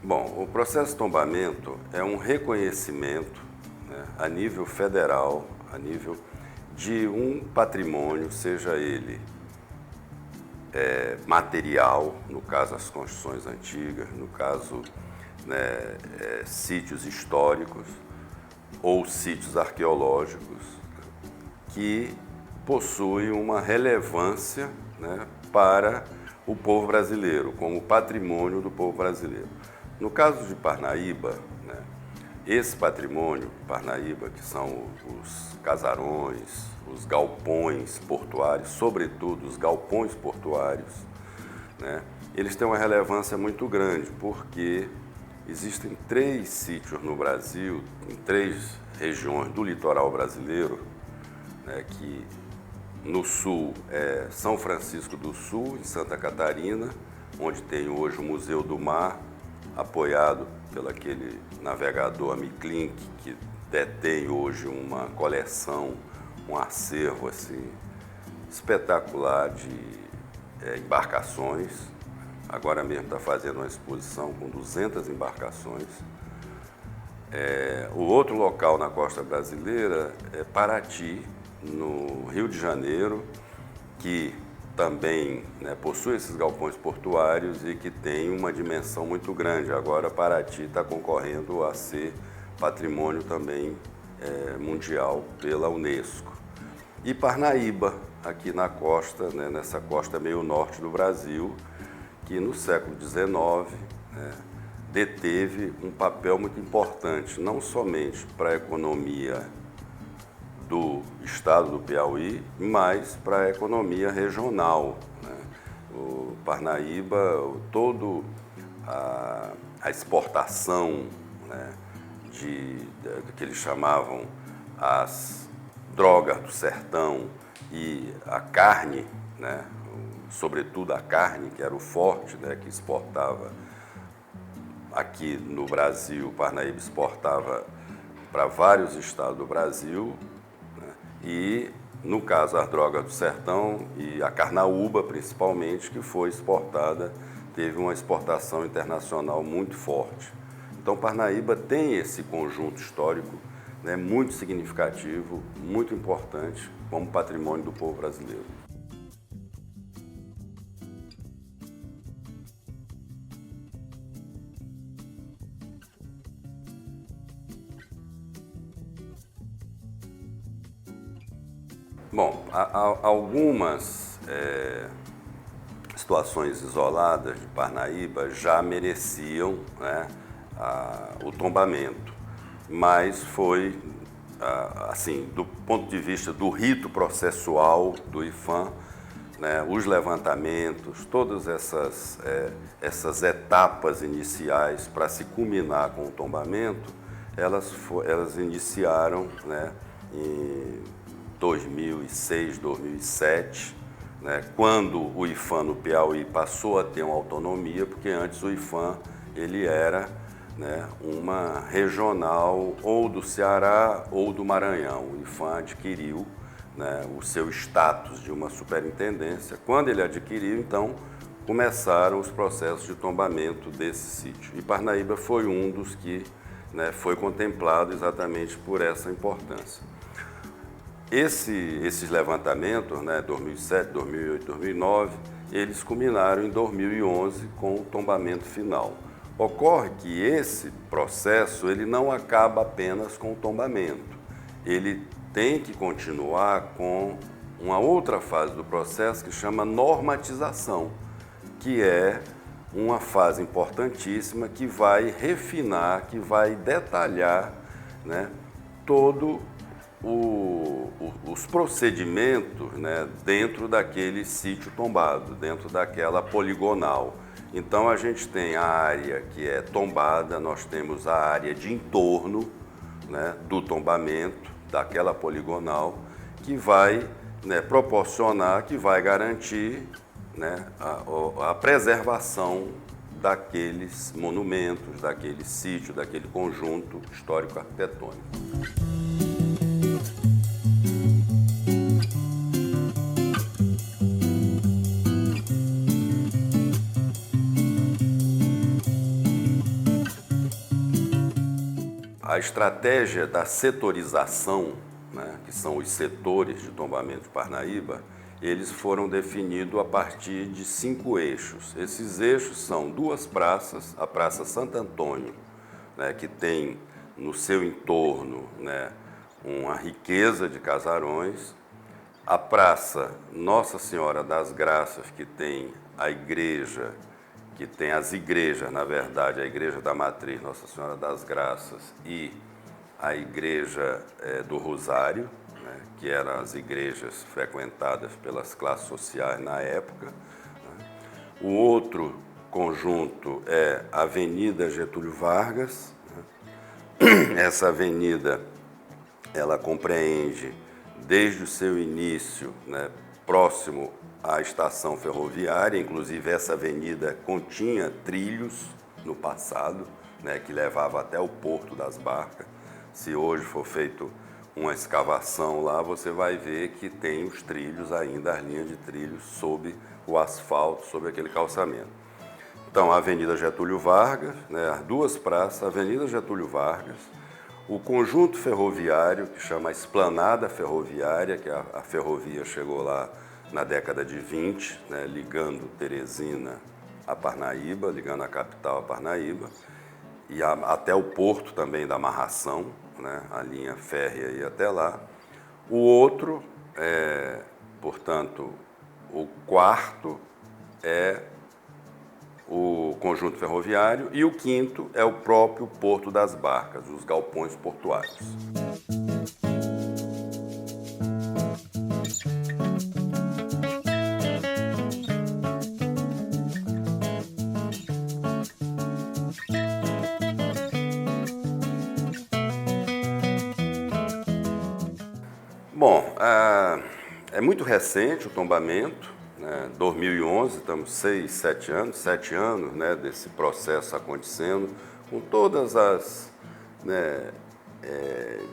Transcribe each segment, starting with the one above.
Bom, o processo de tombamento é um reconhecimento, né, a nível federal, a nível de um patrimônio, seja ele material, no caso as construções antigas, no caso, né, sítios históricos ou sítios arqueológicos, que possuem uma relevância, né, para o povo brasileiro, como patrimônio do povo brasileiro. No caso de Parnaíba, né, esse patrimônio Parnaíba, que são os casarões, os galpões portuários, sobretudo os galpões portuários, né, eles têm uma relevância muito grande, porque existem 3 sítios no Brasil, em 3 regiões do litoral brasileiro, né, que no sul é São Francisco do Sul, em Santa Catarina, onde tem hoje o Museu do Mar, apoiado pelo aquele navegador Amiclink, que detém hoje uma coleção, um acervo assim, espetacular de embarcações. Agora mesmo está fazendo uma exposição com 200 embarcações. O outro local na costa brasileira é Paraty, no Rio de Janeiro, que também, né, possui esses galpões portuários e que tem uma dimensão muito grande. Agora Paraty está concorrendo a ser patrimônio também mundial pela Unesco. E Parnaíba, aqui na costa, né, nessa costa meio norte do Brasil, que no século XIX, né, deteve um papel muito importante, não somente para a economia do estado do Piauí, mas para a economia regional, né? O Parnaíba, toda a exportação, né, do que eles chamavam as drogas do sertão e a carne, né, sobretudo a carne, que era o forte, né, que exportava aqui no Brasil. Parnaíba exportava para vários estados do Brasil, e, no caso, as drogas do sertão e a carnaúba, principalmente, que foi exportada, teve uma exportação internacional muito forte. Então, Parnaíba tem esse conjunto histórico, né, muito significativo, muito importante, como patrimônio do povo brasileiro. Bom, algumas situações isoladas de Parnaíba já mereciam, né, o tombamento, mas foi, assim, do ponto de vista do rito processual do IPHAN, né, os levantamentos, todas essas etapas iniciais para se culminar com o tombamento, elas iniciaram, né, em 2006, 2007, né, quando o IPHAN no Piauí passou a ter uma autonomia, porque antes o IPHAN ele era, né, uma regional ou do Ceará ou do Maranhão. O IPHAN adquiriu, né, o seu status de uma superintendência. Quando ele adquiriu, então, começaram os processos de tombamento desse sítio. E Parnaíba foi um dos que, né, foi contemplado exatamente por essa importância. Esses levantamentos, né, 2007, 2008, 2009, eles culminaram em 2011 com o tombamento final. Ocorre que esse processo ele não acaba apenas com o tombamento. Ele tem que continuar com uma outra fase do processo que chama normatização, que é uma fase importantíssima que vai refinar, que vai detalhar, né, todo os procedimentos, né, dentro daquele sítio tombado, dentro daquela poligonal. Então a gente tem a área que é tombada, nós temos a área de entorno, né, do tombamento, daquela poligonal, que vai, né, proporcionar, que vai garantir, né, a preservação daqueles monumentos, daquele sítio, daquele conjunto histórico-arquitetônico. A estratégia da setorização, né, que são os setores de tombamento de Parnaíba, eles foram definidos a partir de 5 eixos. Esses eixos são 2 praças, a Praça Santo Antônio, né, que tem no seu entorno, né, uma riqueza de casarões, a Praça Nossa Senhora das Graças, que tem a igreja, que tem as igrejas, na verdade, a Igreja da Matriz Nossa Senhora das Graças e a Igreja do Rosário, né, que eram as igrejas frequentadas pelas classes sociais na época, né. O outro conjunto é a Avenida Getúlio Vargas, né. Essa avenida, ela compreende, desde o seu início, né, próximo à estação ferroviária, inclusive essa avenida continha trilhos no passado, né, que levava até o Porto das Barcas. Se hoje for feito uma escavação lá, você vai ver que tem os trilhos ainda, as linhas de trilhos sob o asfalto, sob aquele calçamento. Então, a Avenida Getúlio Vargas, né, as 2 praças, a Avenida Getúlio Vargas, o conjunto ferroviário, que chama Esplanada Ferroviária, que a ferrovia chegou lá na década de 20, né, ligando Teresina a Parnaíba, ligando a capital a Parnaíba, e até o porto também da Amarração, né, a linha férrea ia até lá. O outro, portanto, o quarto é o conjunto ferroviário e o quinto é o próprio Porto das Barcas, os galpões portuários. Bom, é muito recente o tombamento, né? 2011, estamos 7 anos, né, desse processo acontecendo, com todas as, né,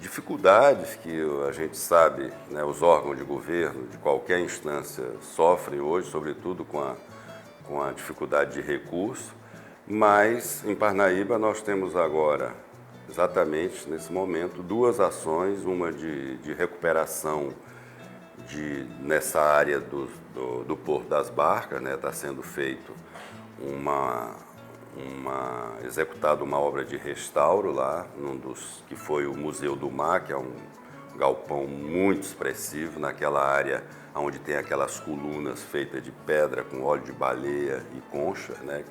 dificuldades que a gente sabe, né, os órgãos de governo de qualquer instância sofrem hoje, sobretudo com a dificuldade de recurso, mas em Parnaíba nós temos agora, exatamente nesse momento, 2 ações, uma de recuperação nessa área do Porto das Barcas, né, está sendo feito executada uma obra de restauro lá, que foi o Museu do Mar, que é um galpão muito expressivo naquela área onde tem aquelas colunas feitas de pedra com óleo de baleia e concha, né,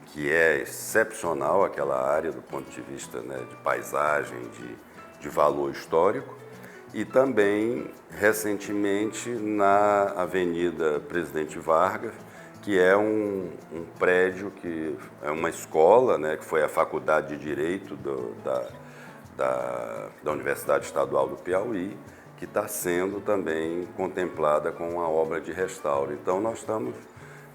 que é excepcional aquela área do ponto de vista, né, de paisagem, de valor histórico. E também, recentemente, na Avenida Presidente Vargas, que é um prédio que é uma escola, né, que foi a Faculdade de Direito da Universidade Estadual do Piauí, que está sendo também contemplada com uma obra de restauro. Então, nós estamos,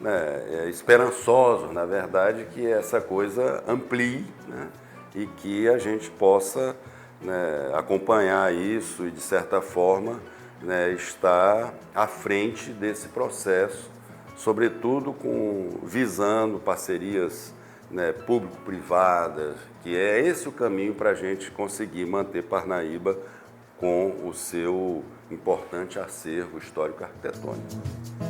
né, esperançosos, na verdade, que essa coisa amplie, né, e que a gente possa, né, acompanhar isso e, de certa forma, né, estar à frente desse processo, sobretudo visando parcerias, né, público-privadas, que é esse o caminho para a gente conseguir manter Parnaíba com o seu importante acervo histórico-arquitetônico.